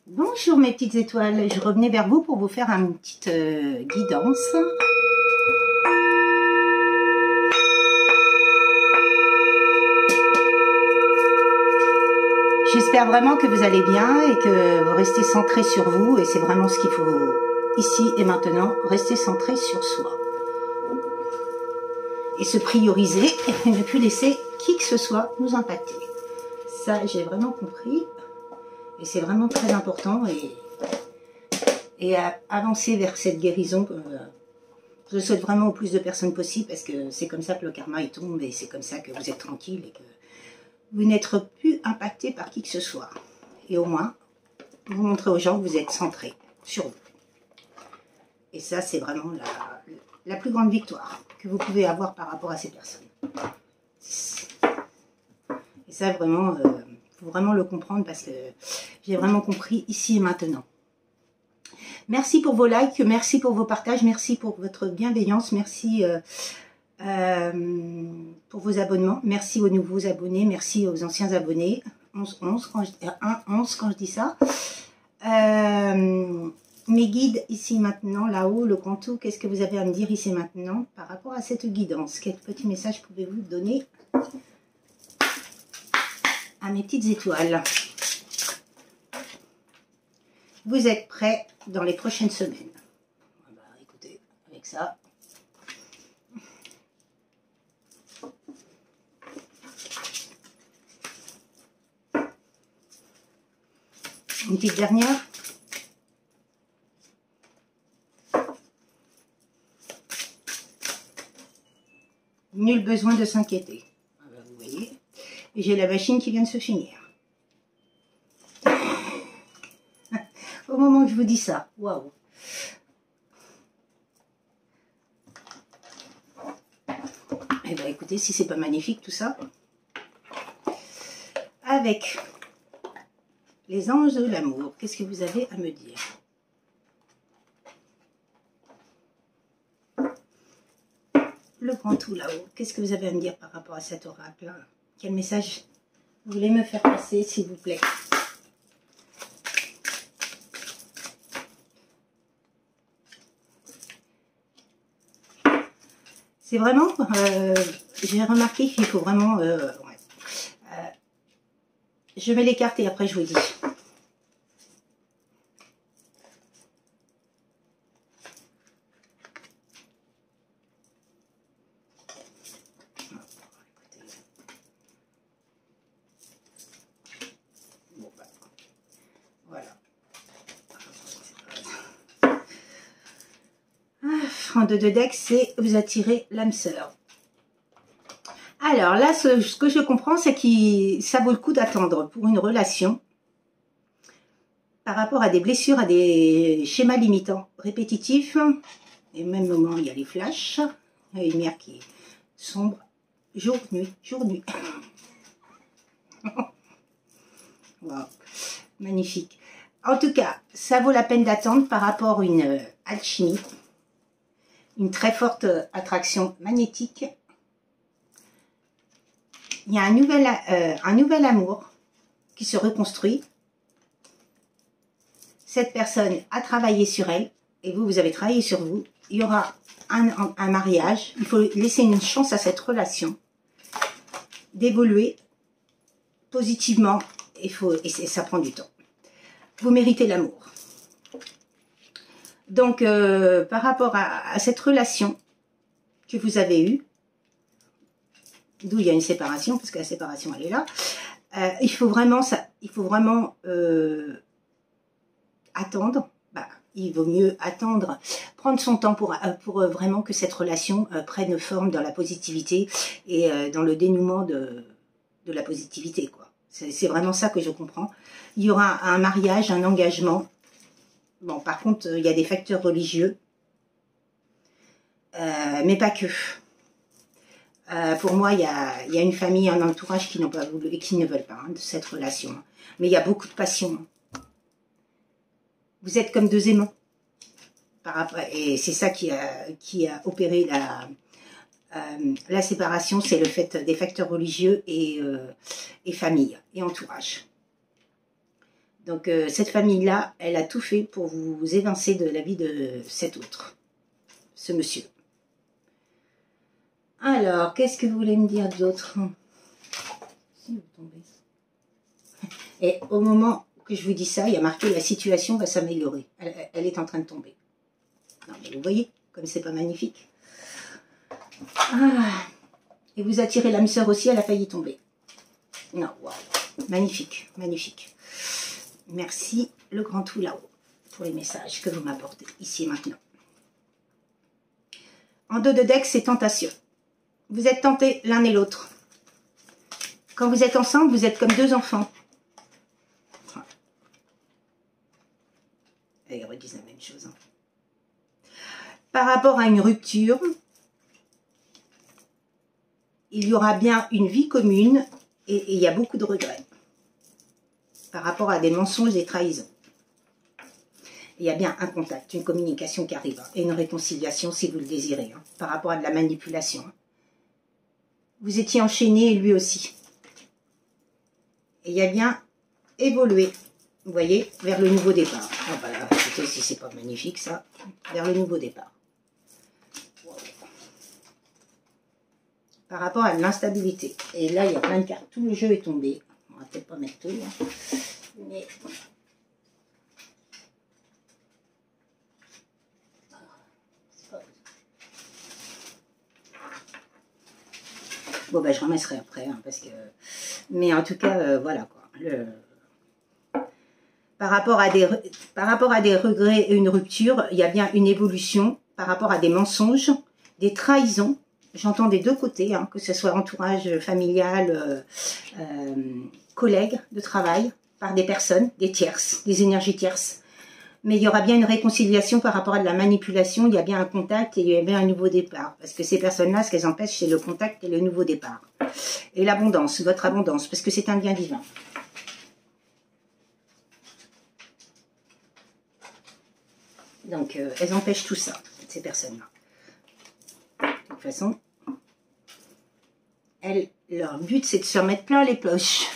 Bonjour mes petites étoiles, je revenais vers vous pour vous faire une petite guidance. J'espère vraiment que vous allez bien et que vous restez centrés sur vous, et c'est vraiment ce qu'il faut ici et maintenant, rester centré sur soi. Et se prioriser et ne plus laisser qui que ce soit nous impacter. Ça, j'ai vraiment compris et c'est vraiment très important, et à avancer vers cette guérison. Je le souhaite vraiment au plus de personnes possible, parce que c'est comme ça que le karma il tombe, et c'est comme ça que vous êtes tranquille et que vous n'êtes plus impacté par qui que ce soit. Et au moins, vous montrez aux gens que vous êtes centré sur vous. Et ça, c'est vraiment la plus grande victoire que vous pouvez avoir par rapport à ces personnes. Et ça, vraiment, faut vraiment le comprendre, parce que j'ai vraiment compris ici et maintenant. Merci pour vos likes, merci pour vos partages, merci pour votre bienveillance, merci pour vos abonnements, merci aux nouveaux abonnés, merci aux anciens abonnés. 11 quand je dis ça. Mes guides ici maintenant, là-haut, le Kanto, qu'est-ce que vous avez à me dire ici maintenant par rapport à cette guidance? Quel petit message pouvez-vous donner à mes petites étoiles? Vous êtes prêts dans les prochaines semaines? Bah, écoutez, avec ça. Une petite dernière. Nul besoin de s'inquiéter. Vous voyez. Et j'ai la machine qui vient de se finir. Au moment que je vous dis ça, waouh! Eh bien écoutez, si c'est pas magnifique tout ça, avec les anges de l'amour, qu'est-ce que vous avez à me dire? Le grand tout là-haut, qu'est-ce que vous avez à me dire par rapport à cet oracle? Quel message vous voulez me faire passer, s'il vous plaît? C'est vraiment, j'ai remarqué qu'il faut vraiment, je mets les cartes et après je vous dis. Bon, bah, voilà. En 2 de deck, c'est vous attirez l'âme sœur. Alors là, ce que je comprends, c'est que ça vaut le coup d'attendre pour une relation par rapport à des blessures, à des schémas limitants répétitifs. Et au même moment, il y a les flashs, il y a une lumière qui est sombre, jour, nuit, jour, nuit. Wow, magnifique. En tout cas, ça vaut la peine d'attendre par rapport à une alchimie, une très forte attraction magnétique. Il y a un nouvel amour qui se reconstruit. Cette personne a travaillé sur elle, et vous avez travaillé sur vous. Il y aura un mariage. Il faut laisser une chance à cette relation d'évoluer positivement, et ça prend du temps. Vous méritez l'amour. Donc, par rapport à cette relation que vous avez eue, d'où il y a une séparation, parce que la séparation, elle est là, il faut vraiment attendre. Bah, il vaut mieux attendre, prendre son temps pour vraiment que cette relation prenne forme dans la positivité et dans le dénouement de la positivité, quoi. C'est vraiment ça que je comprends. Il y aura un mariage, un engagement. Bon, par contre, il y a des facteurs religieux, mais pas que. Pour moi, il y a une famille, un entourage qui n'ont pas voulu et qui ne veulent pas de cette relation. Mais il y a beaucoup de passion. Vous êtes comme 2 aimants. Et c'est ça qui a opéré la séparation, c'est le fait des facteurs religieux et famille et entourage. Donc cette famille-là, elle a tout fait pour vous évincer de la vie de cet autre, ce monsieur. Alors, qu'est-ce que vous voulez me dire d'autre? Si vous tombez. Et au moment que je vous dis ça, il y a marqué la situation va s'améliorer. Elle est en train de tomber. Non, mais vous voyez, comme c'est pas magnifique. Ah, et vous attirez l'âme sœur aussi, elle a failli tomber. Non, waouh, magnifique, magnifique. Merci, le grand tout là-haut, pour les messages que vous m'apportez, ici et maintenant. En dos de deck, c'est tentation. Vous êtes tentés l'un et l'autre. Quand vous êtes ensemble, vous êtes comme deux enfants. Et ils redisent la même chose. Hein. Par rapport à une rupture, il y aura bien une vie commune et il y a beaucoup de regrets. Par rapport à des mensonges, des trahisons. Il y a bien un contact, une communication qui arrive. Hein, et une réconciliation si vous le désirez. Hein, par rapport à de la manipulation. Hein. Vous étiez enchaîné et lui aussi. Et il y a bien évolué, vous voyez, vers le nouveau départ. Ah bah là, écoutez, si c'est pas magnifique ça, vers le nouveau départ. Wow. Par rapport à l'instabilité. Et là, il y a plein de cartes. Tout le jeu est tombé. On va peut-être pas mettre tout. Hein. Mais... Bon, ben, je ramasserai après, hein, parce que... Mais en tout cas, voilà, quoi. Par rapport à des regrets et une rupture, il y a bien une évolution par rapport à des mensonges, des trahisons. J'entends des deux côtés, hein, que ce soit entourage familial, collègues de travail, par des personnes, des tierces, des énergies tierces. Mais il y aura bien une réconciliation par rapport à de la manipulation, il y a bien un contact et il y a bien un nouveau départ. Parce que ces personnes-là, ce qu'elles empêchent, c'est le contact et le nouveau départ. Et l'abondance, votre abondance, parce que c'est un lien divin. Donc, elles empêchent tout ça, ces personnes-là. De toute façon, leur but, c'est de se remettre plein les poches.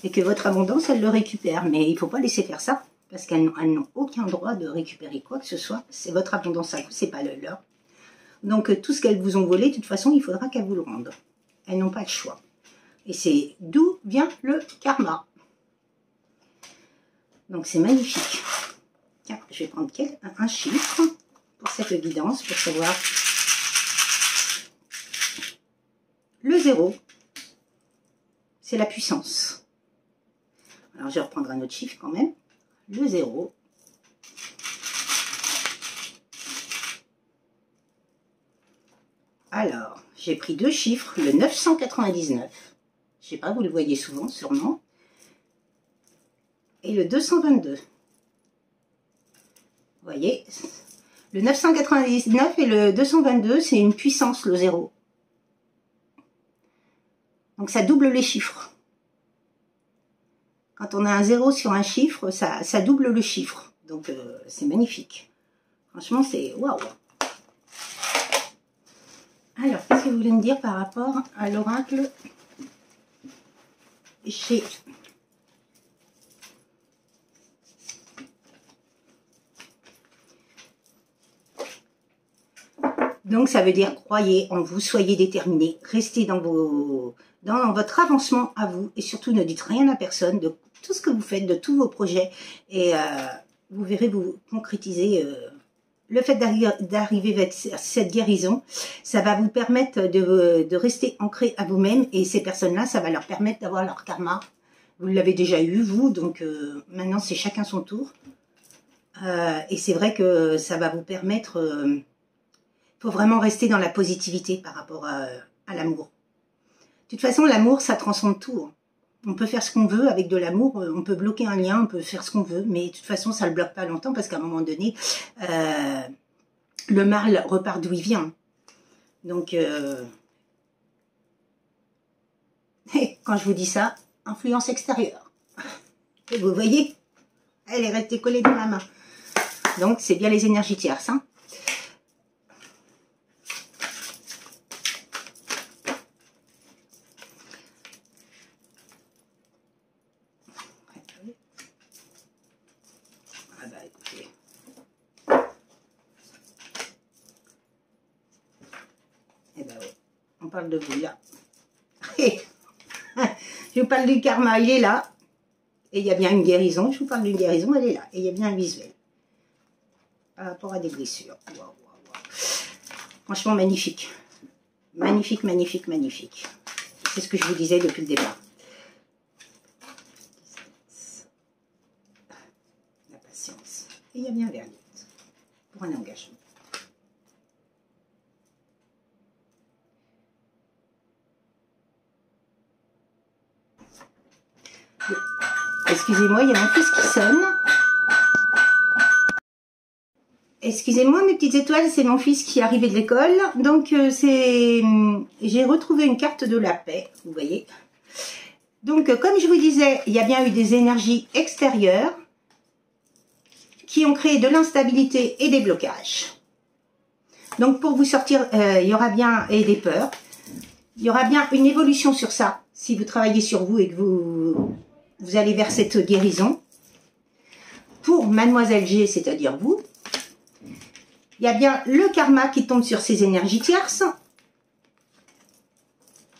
Et que votre abondance, elle le récupère. Mais il ne faut pas laisser faire ça. Parce qu'elles n'ont aucun droit de récupérer quoi que ce soit. C'est votre abondance à vous, c'est pas le leur. Donc tout ce qu'elles vous ont volé, de toute façon, il faudra qu'elles vous le rendent. Elles n'ont pas le choix. Et c'est d'où vient le karma. Donc c'est magnifique. Tiens, je vais prendre un chiffre pour cette guidance, pour savoir. Le 0, c'est la puissance. Alors je vais reprendre un autre chiffre quand même. Le 0. Alors, j'ai pris deux chiffres, le 999, je sais pas, vous le voyez souvent, sûrement, et le 222. Vous voyez, le 999 et le 222, c'est une puissance, le 0. Donc ça double les chiffres. Quand on a un 0 sur un chiffre, ça double le chiffre. Donc, c'est magnifique. Franchement, c'est waouh. Alors, qu'est-ce que vous voulez me dire par rapport à l'oracle chez... Donc, ça veut dire croyez en vous, soyez déterminés, restez dans votre avancement à vous et surtout ne dites rien à personne de tout ce que vous faites, de tous vos projets et vous verrez vous concrétiser le fait d'arriver vers cette guérison. Ça va vous permettre de rester ancré à vous-même et ces personnes-là, ça va leur permettre d'avoir leur karma. Vous l'avez déjà eu, vous, donc maintenant c'est chacun son tour. Et c'est vrai que ça va vous permettre... Il faut vraiment rester dans la positivité par rapport à l'amour. De toute façon, l'amour, ça transcende tout. On peut faire ce qu'on veut avec de l'amour, on peut bloquer un lien, on peut faire ce qu'on veut, mais de toute façon, ça ne le bloque pas longtemps parce qu'à un moment donné, le mal repart d'où il vient. Donc, quand je vous dis ça, influence extérieure. Et vous voyez, elle est restée collée dans la main. Donc, c'est bien les énergies tierces, hein. écoutez. Eh ben oui, on parle de vous là. Je vous parle du karma, il est là. Et il y a bien une guérison. Je vous parle d'une guérison, elle est là. Et il y a bien un visuel. Par rapport à des blessures. Wow, wow, wow. Franchement, magnifique. Magnifique, magnifique, magnifique. C'est ce que je vous disais depuis le départ. La patience. Et il y a bien un verdict. Pour un engagement. Excusez-moi, il y a mon fils qui sonne. Excusez-moi mes petites étoiles, c'est mon fils qui est arrivé de l'école. Donc j'ai retrouvé une carte de la paix, vous voyez. Donc comme je vous disais, il y a bien eu des énergies extérieures qui ont créé de l'instabilité et des blocages. Donc pour vous sortir, il y aura bien, et des peurs, il y aura bien une évolution sur ça, si vous travaillez sur vous et que vous allez vers cette guérison. Pour Mademoiselle G, c'est-à-dire vous, il y a bien le karma qui tombe sur ces énergies tierces.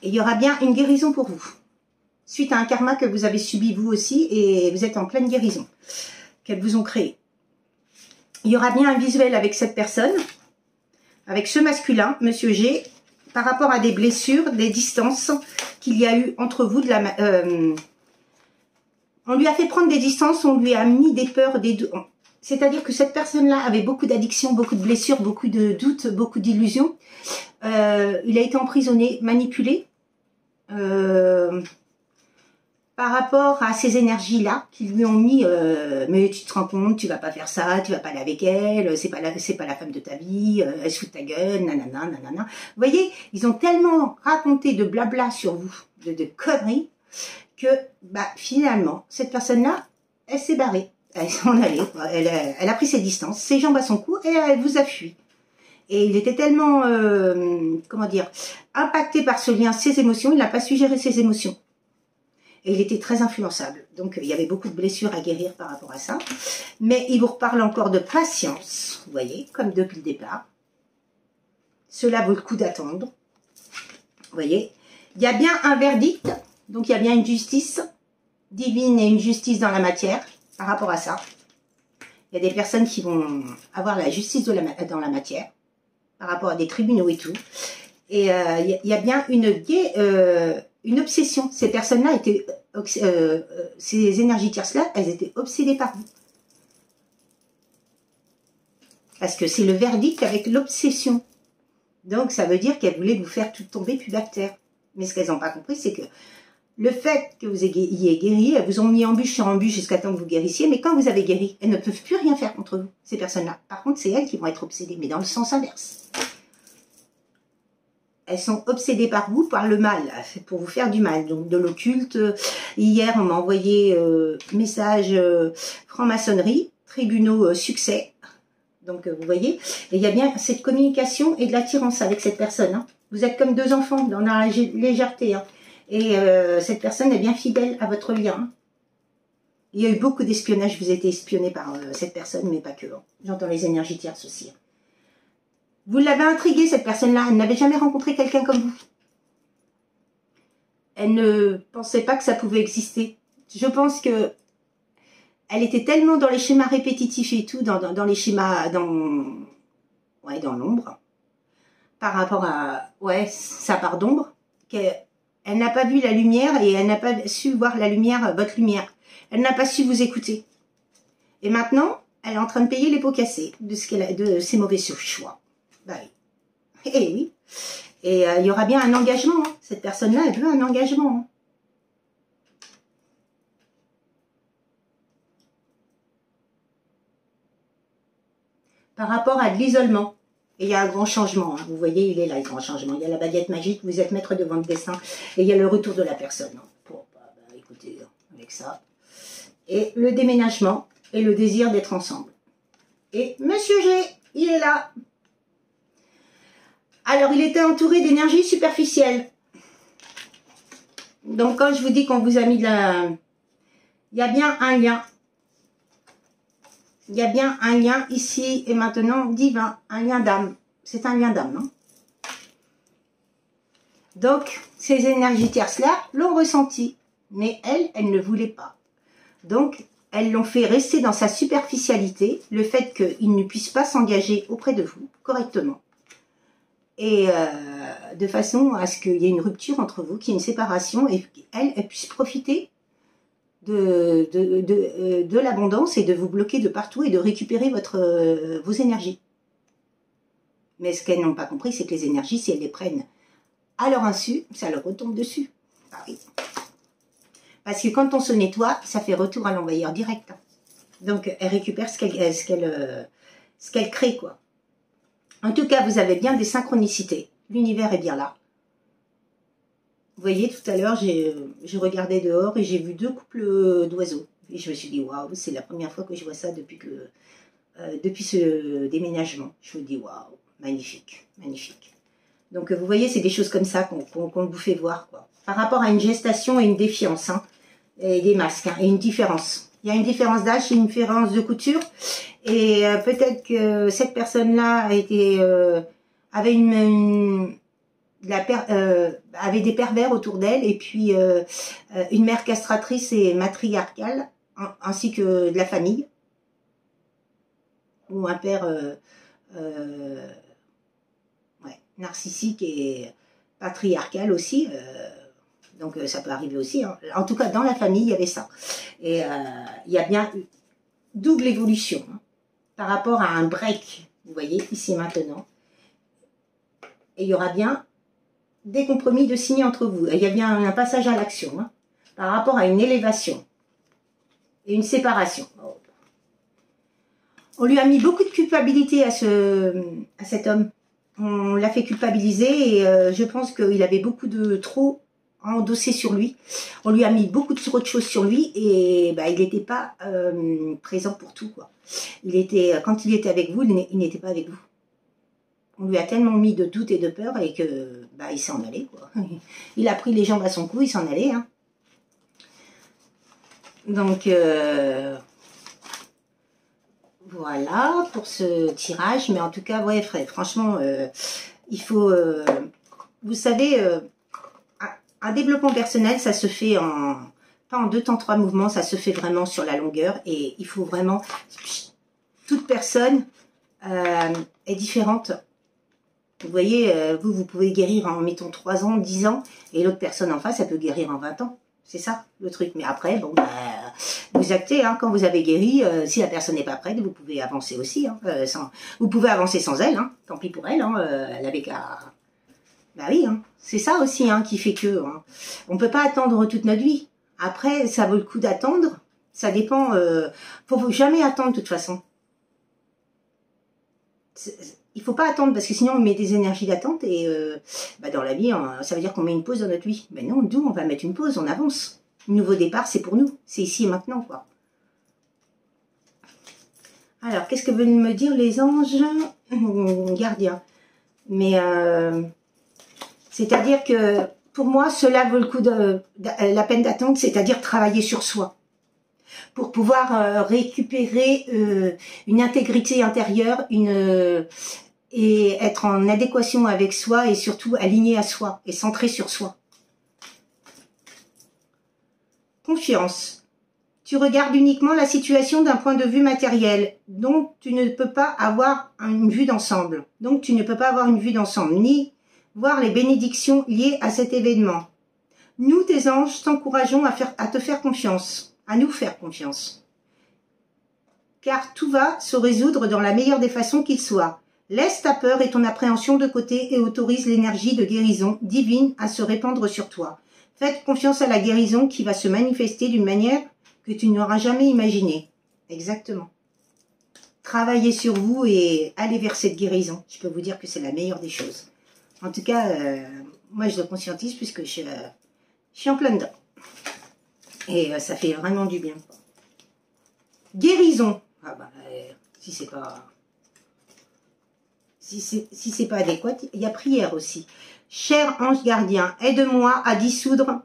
Et il y aura bien une guérison pour vous. Suite à un karma que vous avez subi vous aussi, et vous êtes en pleine guérison, qu'elles vous ont créé. Il y aura bien un visuel avec cette personne, avec ce masculin, Monsieur G, par rapport à des blessures, des distances qu'il y a eu entre vous. On lui a fait prendre des distances, on lui a mis des peurs, des doutes. C'est-à-dire que cette personne-là avait beaucoup d'addictions, beaucoup de blessures, beaucoup de doutes, beaucoup d'illusions. Il a été emprisonné, manipulé par rapport à ces énergies-là qui lui ont mis mais tu te rends compte, tu vas pas faire ça, tu vas pas aller avec elle, c'est pas la femme de ta vie, elle se fout de ta gueule, nanana, nanana. Vous voyez, ils ont tellement raconté de blabla sur vous, de conneries, que bah, finalement, cette personne-là, elle s'est barrée. Elle s'en allait, elle a pris ses distances, ses jambes à son cou, et elle vous a fui. Et il était tellement, comment dire, impacté par ce lien, ses émotions, il n'a pas su gérer ses émotions. Et il était très influençable. Donc, il y avait beaucoup de blessures à guérir par rapport à ça. Mais il vous reparle encore de patience, vous voyez, comme depuis le départ. Cela vaut le coup d'attendre. Vous voyez, il y a bien un verdict, donc il y a bien une justice divine et une justice dans la matière. Par rapport à ça, il y a des personnes qui vont avoir la justice dans la matière, par rapport à des tribunaux et tout. Et il y a bien une obsession. Ces personnes-là étaient, ces énergies tierces-là, elles étaient obsédées par vous. Parce que c'est le verdict avec l'obsession. Donc ça veut dire qu'elles voulaient vous faire tout tomber plus bactère. Mais ce qu'elles n'ont pas compris, c'est que le fait que vous ayez guéri, elles vous ont mis embûche sur embûche jusqu'à temps que vous guérissiez, mais quand vous avez guéri, elles ne peuvent plus rien faire contre vous, ces personnes-là. Par contre, c'est elles qui vont être obsédées, mais dans le sens inverse. Elles sont obsédées par vous, par le mal, pour vous faire du mal, donc de l'occulte. Hier, on m'a envoyé message franc-maçonnerie, tribunaux succès. Donc, vous voyez, et il y a bien cette communication et de l'attirance avec cette personne. Hein. Vous êtes comme deux enfants dans la légèreté, hein. Et cette personne est bien fidèle à votre lien. Il y a eu beaucoup d'espionnage, vous avez été espionné par cette personne, mais pas que. Hein. J'entends les énergies tierces aussi. Hein. Vous l'avez intriguée, cette personne-là. Elle n'avait jamais rencontré quelqu'un comme vous. Elle ne pensait pas que ça pouvait exister. Je pense que elle était tellement dans les schémas répétitifs et tout, dans les schémas, dans l'ombre, par rapport à sa part d'ombre, qu'elle n'a pas vu la lumière et elle n'a pas su voir la lumière, votre lumière. Elle n'a pas su vous écouter. Et maintenant, elle est en train de payer les pots cassés de ses mauvais choix. Bah oui. Et oui. Et il y aura bien un engagement. Hein. Cette personne-là, elle veut un engagement. Hein. Par rapport à de l'isolement. Et il y a un grand changement. Hein. Vous voyez, il est là, le grand changement. Il y a la baguette magique, vous êtes maître de votre destin. Et il y a le retour de la personne. Hein. Bon, écoutez, avec ça. Et le déménagement et le désir d'être ensemble. Et Monsieur G, il est là. Alors, il était entouré d'énergie superficielle. Donc, quand je vous dis qu'on vous a mis de la... Il y a bien un lien. il y a bien un lien ici et maintenant divin, un lien d'âme. C'est un lien d'âme, non? Donc, ces énergies tierces-là l'ont ressenti, mais elle ne voulait pas. Donc, elles l'ont fait rester dans sa superficialité, le fait qu'il ne puisse pas s'engager auprès de vous correctement. Et de façon à ce qu'il y ait une rupture entre vous, qu'il y ait une séparation, et qu'elle puisse profiter de l'abondance et de vous bloquer de partout et de récupérer vos énergies. Mais ce qu'elles n'ont pas compris, c'est que les énergies, si elles les prennent à leur insu, ça leur retombe dessus. Ah oui. Parce que quand on se nettoie, ça fait retour à l'envoyeur direct. Donc, elle récupère ce qu'elle crée, quoi. En tout cas, vous avez bien des synchronicités. L'univers est bien là. Vous voyez, tout à l'heure, je regardais dehors et j'ai vu 2 couples d'oiseaux. Et je me suis dit, waouh, c'est la première fois que je vois ça depuis ce déménagement. Je me dis, waouh, magnifique, magnifique. Donc, vous voyez, c'est des choses comme ça qu'on vous fait voir, quoi. Par rapport à une gestation et une défiance, hein, et des masques, hein, et une différence. Il y a une différence d'âge, une différence de couture. Et peut-être que cette personne-là avait avait des pervers autour d'elle, et puis une mère castratrice et matriarcale, ainsi que de la famille, ou un père narcissique et patriarcal aussi. Donc ça peut arriver aussi. Hein. En tout cas, dans la famille, il y avait ça. Et il y a bien eu double évolution, hein, par rapport à un break, vous voyez, ici maintenant. Et il y aura bien des compromis de signer entre vous. Il y a bien un passage à l'action, hein, par rapport à une élévation et une séparation. On lui a mis beaucoup de culpabilité à cet homme. On l'a fait culpabiliser et je pense qu'il avait beaucoup de trop endossé sur lui. On lui a mis beaucoup trop de choses sur lui et bah, il n'était pas présent pour tout, quoi. Quand il était avec vous, il n'était pas avec vous. On lui a tellement mis de doute et de peur et que bah, il s'en allait, quoi. Il a pris les jambes à son cou, il s'en allait. Hein. Donc voilà pour ce tirage. Mais en tout cas, ouais, franchement, il faut, vous savez, un développement personnel, ça se fait pas en 2 temps 3 mouvements, ça se fait vraiment sur la longueur. Et il faut vraiment, toute personne est différente. Vous voyez, vous pouvez guérir en, mettons, 3 ans, 10 ans, et l'autre personne en face, elle peut guérir en 20 ans. C'est ça, le truc. Mais après, bon, vous actez, hein, quand vous avez guéri, si la personne n'est pas prête, vous pouvez avancer aussi. Hein, vous pouvez avancer sans elle, hein, tant pis pour elle, hein, elle avait qu'à... Bah oui, hein, c'est ça aussi hein, qui fait que... Hein, on ne peut pas attendre toute notre vie. Après, ça vaut le coup d'attendre. Ça dépend... faut jamais attendre de toute façon. Il ne faut pas attendre parce que sinon on met des énergies d'attente et bah dans la vie, ça veut dire qu'on met une pause dans notre vie. Mais non, nous, on va mettre une pause, on avance. Le nouveau départ, c'est pour nous. C'est ici et maintenant, quoi. Alors, qu'est-ce que veulent me dire les anges gardiens? Mais c'est-à-dire que pour moi, cela vaut le coup la peine d'attendre, c'est-à-dire travailler sur soi. Pour pouvoir récupérer une intégrité intérieure, et être en adéquation avec soi et surtout aligné à soi et centré sur soi. Confiance. Tu regardes uniquement la situation d'un point de vue matériel, donc tu ne peux pas avoir une vue d'ensemble. Donc tu ne peux pas avoir une vue d'ensemble, ni voir les bénédictions liées à cet événement. Nous, tes anges, t'encourageons à te faire confiance, à nous faire confiance. Car tout va se résoudre dans la meilleure des façons qu'il soit. Laisse ta peur et ton appréhension de côté et autorise l'énergie de guérison divine à se répandre sur toi. Faites confiance à la guérison qui va se manifester d'une manière que tu n'auras jamais imaginée. Exactement. Travaillez sur vous et allez vers cette guérison. Je peux vous dire que c'est la meilleure des choses. En tout cas, moi je le conscientise puisque je suis en plein dedans. Et ça fait vraiment du bien. Guérison. Ah bah, si c'est pas... Si c'est pas adéquat, il y a prière aussi. Cher ange gardien, aide-moi à dissoudre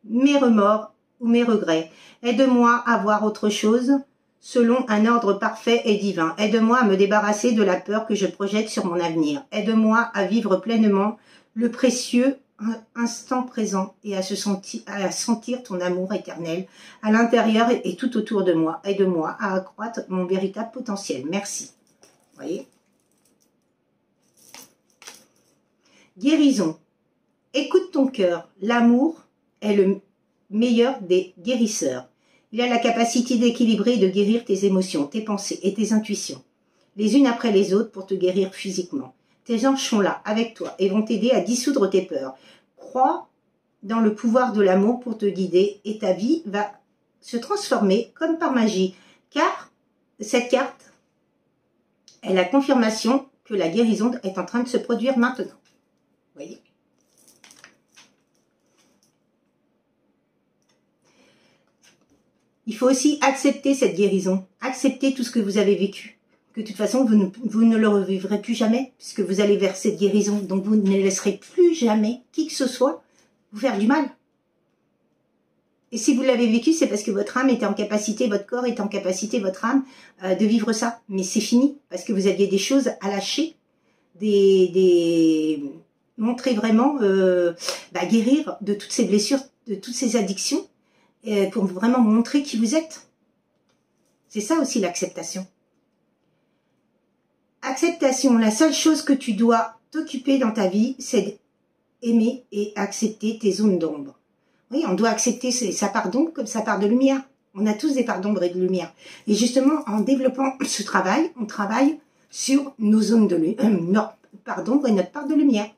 mes remords ou mes regrets. Aide-moi à voir autre chose selon un ordre parfait et divin. Aide-moi à me débarrasser de la peur que je projette sur mon avenir. Aide-moi à vivre pleinement le précieux instant présent et à sentir ton amour éternel à l'intérieur et tout autour de moi. Aide-moi à accroître mon véritable potentiel. Merci. Vous voyez? Guérison. Écoute ton cœur. L'amour est le meilleur des guérisseurs. Il a la capacité d'équilibrer et de guérir tes émotions, tes pensées et tes intuitions, les unes après les autres pour te guérir physiquement. Tes anges sont là, avec toi, et vont t'aider à dissoudre tes peurs. Crois dans le pouvoir de l'amour pour te guider, et ta vie va se transformer comme par magie, car cette carte est la confirmation que la guérison est en train de se produire maintenant. Vous voyez ? Il faut aussi accepter cette guérison, accepter tout ce que vous avez vécu, que de toute façon vous ne le revivrez plus jamais, puisque vous allez vers cette guérison, donc vous ne laisserez plus jamais qui que ce soit vous faire du mal. Et si vous l'avez vécu, c'est parce que votre âme était en capacité, votre corps est en capacité, votre âme, de vivre ça. Mais c'est fini, parce que vous aviez des choses à lâcher, montrer vraiment, guérir de toutes ces blessures, de toutes ces addictions, pour vraiment montrer qui vous êtes. C'est ça aussi l'acceptation. Acceptation, la seule chose que tu dois t'occuper dans ta vie, c'est d'aimer et accepter tes zones d'ombre. Oui, on doit accepter sa part d'ombre comme sa part de lumière. On a tous des parts d'ombre et de lumière. Et justement, en développant ce travail, on travaille sur nos zones notre part d'ombre et notre part de lumière.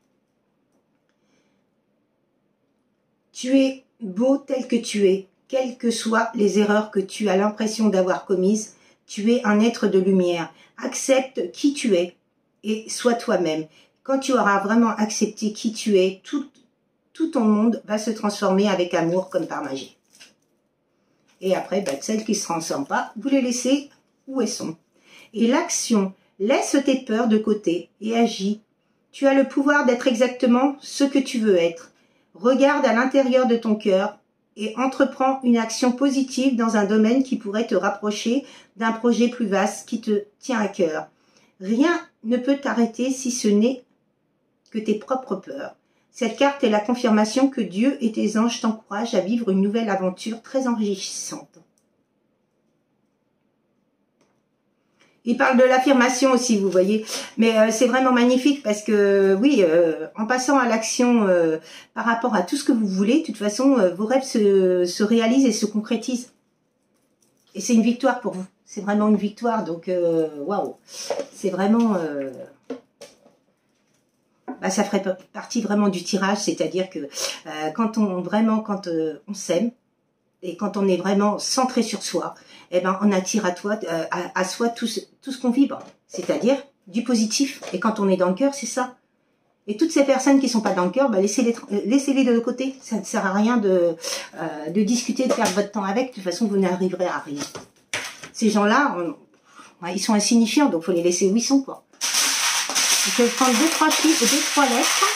Tu es beau tel que tu es. Quelles que soient les erreurs que tu as l'impression d'avoir commises, tu es un être de lumière. Accepte qui tu es et sois toi-même. Quand tu auras vraiment accepté qui tu es, tout ton monde va se transformer avec amour comme par magie. Et après, celles qui ne se transforment pas, vous les laissez où elles sont. Et l'action, laisse tes peurs de côté et agis. Tu as le pouvoir d'être exactement ce que tu veux être. Regarde à l'intérieur de ton cœur et entreprends une action positive dans un domaine qui pourrait te rapprocher d'un projet plus vaste qui te tient à cœur. Rien ne peut t'arrêter si ce n'est que tes propres peurs. Cette carte est la confirmation que Dieu et tes anges t'encouragent à vivre une nouvelle aventure très enrichissante. Il parle de l'affirmation aussi, vous voyez. Mais c'est vraiment magnifique parce que, oui, en passant à l'action par rapport à tout ce que vous voulez, de toute façon, vos rêves se réalisent et se concrétisent. Et c'est une victoire pour vous. C'est vraiment une victoire. Donc, waouh. C'est vraiment... ça ferait partie vraiment du tirage. C'est-à-dire que quand on s'aime, et quand on est vraiment centré sur soi, on attire à soi tout ce qu'on vibre, c'est-à-dire du positif. Et quand on est dans le cœur, c'est ça. Et toutes ces personnes qui ne sont pas dans le cœur, laissez-les de côté. Ça ne sert à rien de discuter, de perdre votre temps avec. De toute façon, vous n'arriverez à rien. Ces gens-là, ils sont insignifiants, donc il faut les laisser où ils sont, quoi. Je vais prendre 2-3 chiffres, 2-3 lettres.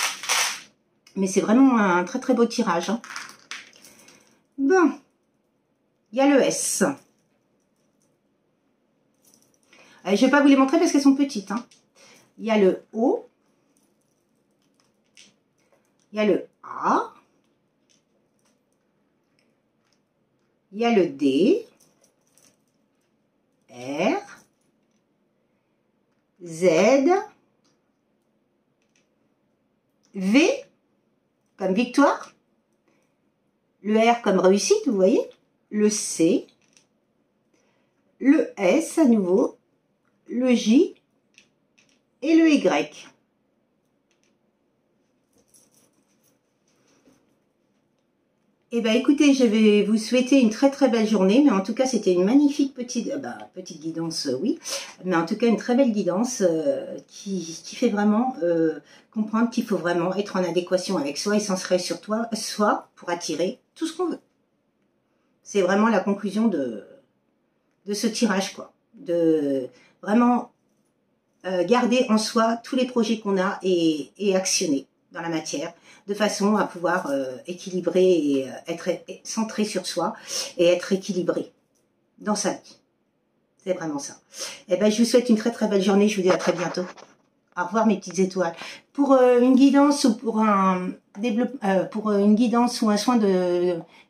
Mais c'est vraiment un très très beau tirage. Hein. Bon. Il y a le S. Je ne vais pas vous les montrer parce qu'elles sont petites. Hein. Il y a le O. Il y a le A. Il y a le D. R. Z. V comme victoire. Le R comme réussite, vous voyez. Le C, le S à nouveau, le J et le Y. Eh bien, écoutez, je vais vous souhaiter une très très belle journée, mais en tout cas, c'était une magnifique petite guidance, oui, mais en tout cas, une très belle guidance qui fait vraiment comprendre qu'il faut vraiment être en adéquation avec soi et centrer sur soi pour attirer tout ce qu'on veut. C'est vraiment la conclusion de ce tirage, quoi. De vraiment garder en soi tous les projets qu'on a et actionner dans la matière, de façon à pouvoir équilibrer et être centré sur soi et être équilibré dans sa vie. C'est vraiment ça. Et ben, je vous souhaite une très très belle journée. Je vous dis à très bientôt. Au revoir mes petites étoiles. Pour une guidance ou pour une guidance ou un soin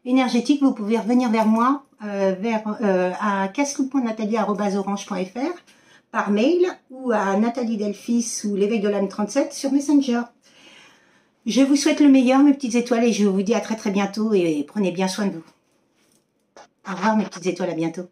énergétique, vous pouvez revenir vers moi à castelou.nathalie@orange.fr par mail ou à Nathalie Delphis ou l'éveil de l'âme 37 sur Messenger. Je vous souhaite le meilleur mes petites étoiles et je vous dis à très très bientôt et prenez bien soin de vous. Au revoir mes petites étoiles, à bientôt.